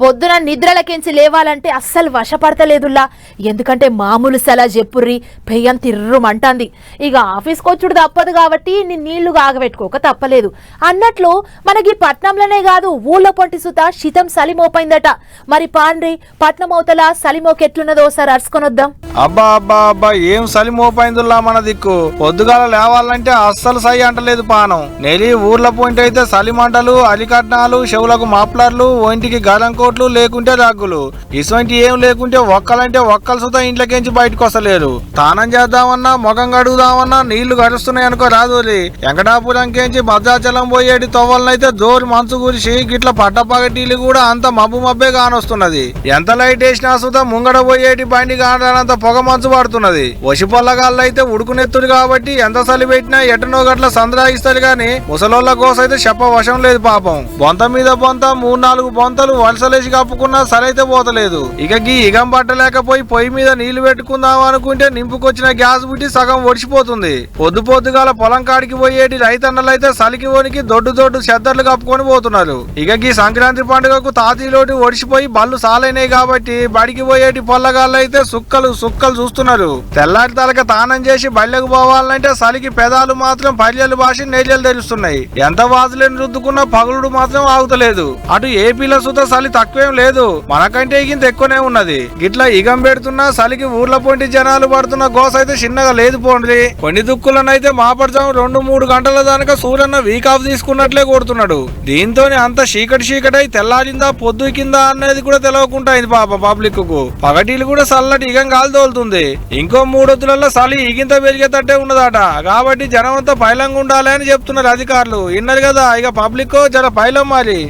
పొద్దున నిద్రలకించి లేవాలంటే అస్సలు వశపడతలేదులా. ఎందుకంటే మామూలు సలా చెప్పుర్రి పెయ్యం తిర్రుమంటాంది. ఇక ఆఫీస్కి వచ్చుడు తప్పదు కాబట్టి నీళ్లు ఆగబెట్టుకోక తప్పలేదు అన్నట్లు మనకి పట్నంలోనే కాదు ఊళ్ళో పొంటి సుత శితం సలిమోపైందట. మరి పాండ్రి పట్నం అవతల సలిమోకెట్లున్నదో ఒకసారి అరుచుకొనొద్దాం. అబ్బా అబ్బా అబ్బా ఏం సలిమోపైందుల్లా మన దిక్కు. పొద్దుగాల లేవాలంటే అస్సలు సై అంటలేదు పానం. నెలి ఊర్ల పోయింట్ అయితే సలిమంటలు, అలికట్నాలు, చెవులకు మాప్లర్లు, ఒంటికి గలంకోట్లు, లేకుంటే రగ్గులు. ఇటువంటి ఏం లేకుంటే ఒక్కలంటే ఒక్కలు సుతా ఇంట్లోకించి బయటకు వస్తలేరు. స్నానం చేద్దామన్నా ముఖం కడుగుదామన్నా నీళ్లు గడుస్తున్నాయి అనుకో రాదోలి. వెంకటాపురంకేంచి భద్రాచలం పోయేటి తొవ్వలనైతే దోరి మంచు గురిసి గిట్ల పట్టపగటీలు కూడా అంత మబ్బు మబ్బే కానొస్తున్నది. ఎంత లైట్ వేసినా సుతా ముంగడ పోయేటి బండి కానంత పొగ మంచు పడుతున్నది. వసి పొల్లగాళ్ళు అయితే ఉడుకునెత్తుడు కాబట్టి ఎంత సలి పెట్టినా ఎటనో గట్ల సంద్రాగిస్తారు గాని ముసలోళ్ళ కోసైతే చెప్పవశం లేదు పాపం. బొంత మీద బొంత 3-4 బొంతలు వలసలేసి కప్పుకున్నా సరైతే పోతలేదు. ఇక గీ ఇగం పట్టలేకపోయి పొయ్యి మీద నీళ్లు పెట్టుకుందాం అనుకుంటే నింపుకొచ్చిన గ్యాస్ బుట్టి సగం ఒడిచిపోతుంది. పొద్దుగాల పొలం కాడికి పోయేటి రైతన్నలైతే సలికి వనికి దొడ్డు చెద్దర్లు కప్పుకొని పోతున్నారు. ఇక గీ సంక్రాంతి పండుగకు తాతీలోటి ఒడిసిపోయి బళ్ళు సాలైనాయి కాబట్టి బడికి పోయేటి పొల్లగాళ్ళు అయితే సుక్కలు చూస్తున్నారు. తెల్లారి తలక తానం చేసి బళ్ళకు పోవాలంటే సలికి పెదాలు మాత్రం పల్లెలు బాసి నేజలు తెరుస్తున్నాయి. ఎంత వాజులేని రుద్దుకున్నా పగులుడు మాత్రం ఆగుతలేదు. అటు ఏపీలో సుత సలి తక్కువేం లేదు, మనకంటే ఇంత ఎక్కువనే ఉన్నది. గిట్లా ఇగం పెడుతున్నా సలికి ఊర్ల పొంటి జనాలు పడుతున్న గోస అయితే చిన్నగా లేదు పోండి. కొన్ని దుక్కులనైతే మాపడజాం 2-3 గంటల దానిక సూర్యన్న వీక్ ఆఫ్ తీసుకున్నట్లే కొడుతున్నాడు. దీంతోనే అంత చీకటి తెల్లారిందా పొద్దు కింద అనేది కూడా తెలవకుండా అయింది పాప పబ్లిక్ కు. పగటీలు కూడా సల్లటి ఇగం గాలి తోలుతుంది. ఇంకో 3 వద్దులలో సలి ఇగింత పెరిగేటట్టే ఉన్నదట. కాబట్టి జనం అంతా పైలంగా ఉండాలి అని చెప్తున్నారు అధికారులు. విన్నారు కదా, ఇక పబ్లిక్ జర పైలం మరి.